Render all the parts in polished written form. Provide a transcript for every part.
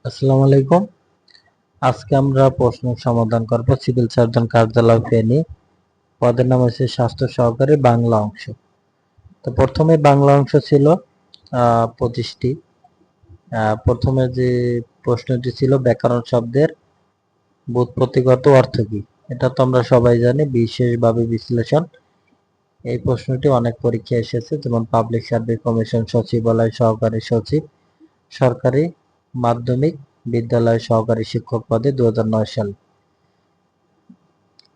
আসসালামু আলাইকুম। আজকে আমরা প্রশ্ন সমাধান করব সিভিল সার্জন কার্যালয় ফেনী। পদের নাম হচ্ছে স্বাস্থ্য সহকারী, বাংলা অংশ। তো প্রথমে বাংলা অংশ ছিল 25টি। প্রথমে যে প্রশ্নটি ছিল ব্যাকরণ শব্দের ব্যুৎপত্তিগত অর্থ কি। এটা তো আমরা সবাই জানি, বিশেষভাবে বিশ্লেষণ। এই প্রশ্নটি অনেক পরীক্ষায় এসেছে, যেমন পাবলিক সার্ভিস কমিশন, সচিবালয় সহকারী সচিব, সরকারি মাধ্যমিক বিদ্যালয় সহকারী শিক্ষক পদে 2009 সালে।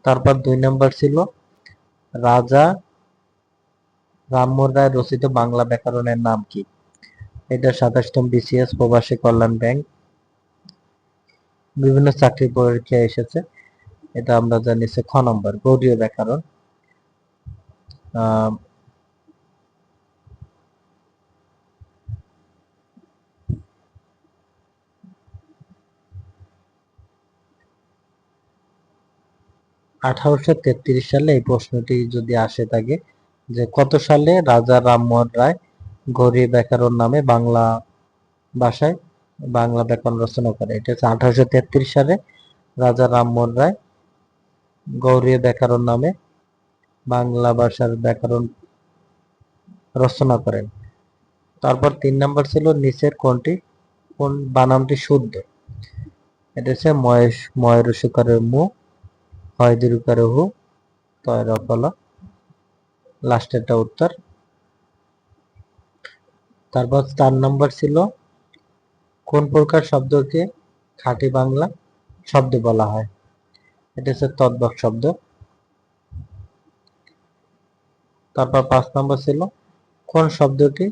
তারপর 2 নম্বর ছিল রাজা রামমোহন রায় রচিত বাংলা ব্যাকরণের নাম কি। এটা 27তম বিসিএস প্রবাসী কল্যাণ ব্যাংক। বিভিন্ন চাকরি পরীক্ষায় এসেছে। এটা আমরা জানি খ নম্বর গৌড়ীয় ব্যাকরণ। আহ 1833 সালে এই প্রশ্নটি যদি আসে থাকে যে কত সালে রাজা রামমোহন রায় গৌড়ীয় ব্যাকরণ নামে বাংলা ভাষায় বাংলা ব্যাকরণ রচনা করে। এটা হচ্ছে 1833 সালে রাজা রামমোহন রায় গৌড়ীয় ব্যাকরণ নামে বাংলা ভাষার ব্যাকরণ রচনা করেন। তারপর 3 নম্বর ছিল নিচের কোন বানানটি শুদ্ধ। এটা হচ্ছে ময়ূরসুকারের মু, হয় দীর্ঘকারের হু, তয় রফলা, লাস্টেরটা উত্তর। তারপর 4 নম্বর ছিল কোন প্রকার শব্দকে খাঁটি বাংলা শব্দ বলা হয়। এটা হচ্ছে তদ্ভব শব্দ। তারপর 5 নম্বর ছিল কোন শব্দটি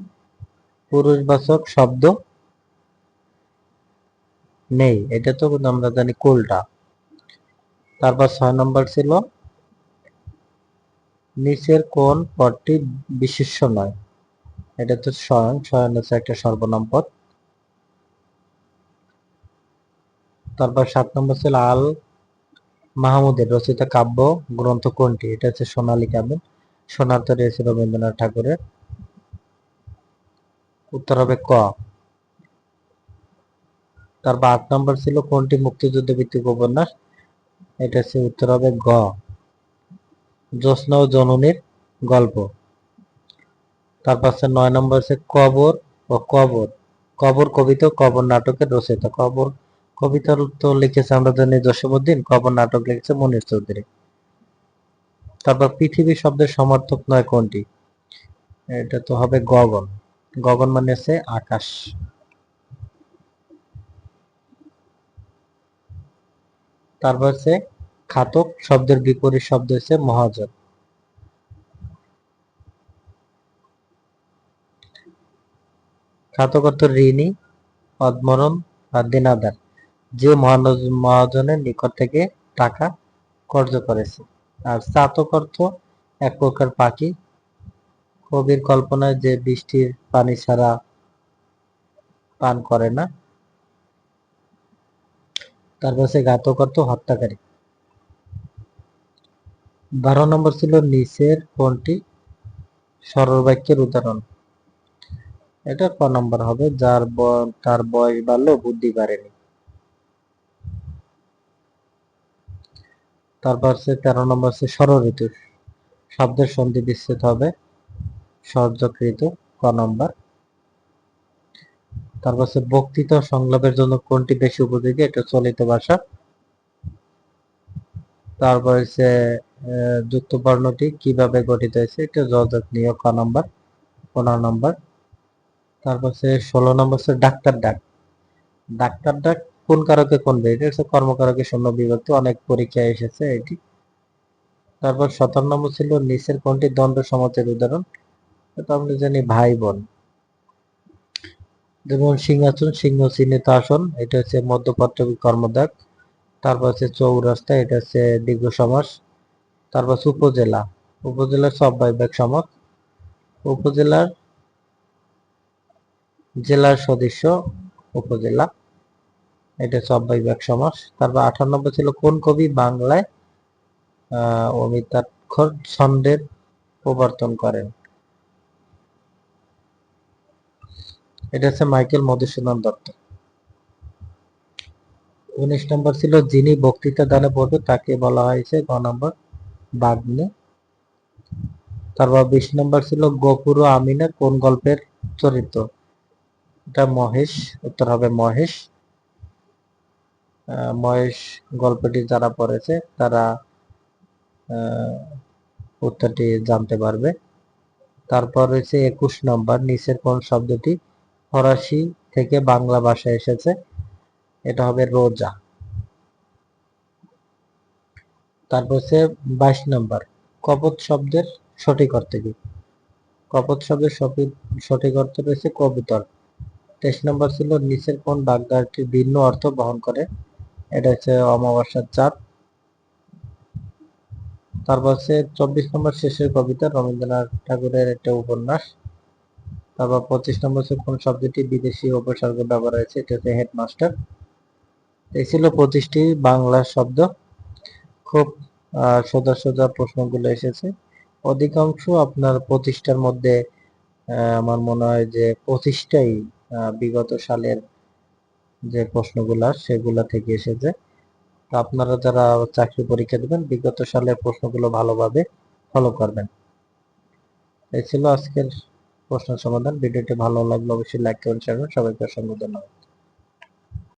পুরুষবাচক শব্দ নেই। এটা তো আমরা জানি কোলটা। তারপর 6 নম্বর ছিল নিচের কোন পদটি বিশেষ্য নয়। এটা তো স্বয়ং হচ্ছে একটা সর্বনাম পদ। তারপর 7 নম্বর ছিল আল মাহমুদের রচিত কাব্য গ্রন্থ কোনটি। এটা হচ্ছে সোনালী কাব্য। সোনার তরী হচ্ছে রবীন্দ্রনাথ ঠাকুরের। উত্তর হবে ক। তারপর 8 নম্বর ছিল কোনটি মুক্তিযুদ্ধ ভিত্তিক উপন্যাস। এটা হচ্ছে উত্তর হবে গ, জ্যোৎস্না ও জননীর গল্প। তারপর 9 নম্বর হচ্ছে কবর ও কবর। কবর কবিতা, কবর নাটকের রচয়িতা। কবর কবিতা তো লিখেছে আমরা জানি জসীমউদ্দিন, কবর নাটক লিখেছে মুনীর চৌধুরী। তারপর পৃথিবী শব্দের সমার্থক নয় কোনটি। এটা তো হবে গগন। গগন মানে হচ্ছে আকাশ। তারপর হচ্ছে খাতক শব্দের বিপরীত শব্দ হচ্ছে মহাজন। খাতক অর্থ ঋণী, অদমরণ বা দেনাদার, যে মহাজনের নিকট থেকে টাকা কর্জ করেছে। আর চাতক অর্থ এক প্রকার পাখি, কবির কল্পনায় যে বৃষ্টির পানি ছাড়া পান করে না। তারপর হচ্ছে ঘাতক অর্থ হত্যাকারী। 12 নম্বর ছিল নিচের কোনটি সরল বাক্যের উদাহরণ। এটা ক নম্বর হবে তার বয়স বাড়লেও বুদ্ধি বাড়েনি। তারপর হচ্ছে 13 নম্বর হচ্ছে ষড়ঋতু শব্দের সন্ধি বিচ্ছেদ হবে সর্জক ঋতু, ক নম্বর। তারপর হচ্ছে বক্তৃতা সংলাপের জন্য কোনটি বেশি উপযোগী। এটা চলিত ভাষা। তারপর হচ্ছে যুক্ত বর্ণটি কিভাবে গঠিত হয়েছে। এটা যোজক নিয়োগ, ক নম্বর। 15 নম্বর। তারপর হচ্ছে 16 নম্বর হচ্ছে ডাক্তার ডাক। ডাক্তার ডাক কোন কারকে কোন বে। এটা হচ্ছে কর্মকারকে শূন্য বিভক্তি, অনেক পরীক্ষায় এসেছে এটি। তারপর 17 নম্বর ছিল নিচের কোনটি দ্বন্দ্ব সমাজের উদাহরণ। এটা আমরা জানি ভাই বোন। যেমন সিংহাসন, সিংহ চিহ্নিত আসন, এটা হচ্ছে মধ্যপত্রবী কর্মদাক। তারপর হচ্ছে চৌরাস্তা, এটা হচ্ছে দীর্ঘ সমাস। তারপর হচ্ছে উপজেলা, উপজেলার সব্যয়বাচক সমাস। উপজেলার জেলার সদস্য উপজেলা, এটা হচ্ছে অব্যয়বাচক সমাস। তারপর 18 নম্বর ছিল কোন কবি বাংলায় অমিতাক্ষর ছন্দের প্রবর্তন করেন। এটা হচ্ছে মাইকেল মধুসূদন দত্ত। 19 নম্বর ছিল যিনি বক্তৃতা দানে পড়বে তাকে বলা হয়েছে গ নম্বর বাগ্মী। তারপর 20 নম্বর ছিল গফুর ও আমিনা কোন গল্পের চরিত্র? এটা মহেশ, উত্তর হবে মহেশ। মহেশ গল্পটি যারা পড়েছে তারা উত্তরটি জানতে পারবে। তারপর রয়েছে 21 নম্বর, নিচের কোন শব্দটি ফরাসি থেকে বাংলা ভাষায় এসেছে? এটা হবে রোজা। তারপর হচ্ছে 22 নম্বর, কপোত শব্দের সঠিক অর্থ কি? কপোত শব্দের সঠিক অর্থ রয়েছে কবুতর। 23 নম্বর ছিল নিচের কোন বাগধারাটি ভিন্ন অর্থ বহন করে? এটা হচ্ছে অমাবস্যার চাঁদ। তারপর হচ্ছে 24 নম্বর, শেষের কবিতা রবীন্দ্রনাথ ঠাকুরের একটা উপন্যাস। তারপর 25 নম্বর হচ্ছে কোন শব্দটি বিদেশি উপসর্গ ব্যবহার হয়েছে? এটা হচ্ছে হেডমাস্টার। এই ছিল 25টি বাংলা শব্দ। খুব সোজা সোজা প্রশ্নগুলো এসেছে। অধিকাংশ আপনার 25টার মধ্যে আমার মনে হয় যে 25টাই বিগত সালের যে প্রশ্নগুলা সেগুলা থেকে এসেছে। তো আপনারা যারা চাকরি পরীক্ষা দেবেন বিগত সালের প্রশ্নগুলো ভালোভাবে ফলো করবেন। এই ছিল আজকের প্রশ্ন সমাধান। ভিডিওটি ভালো লাগলে অবশ্যই লাইক করুন, শেয়ার করুন। সবাইকে অসংখ্য ধন্যবাদ।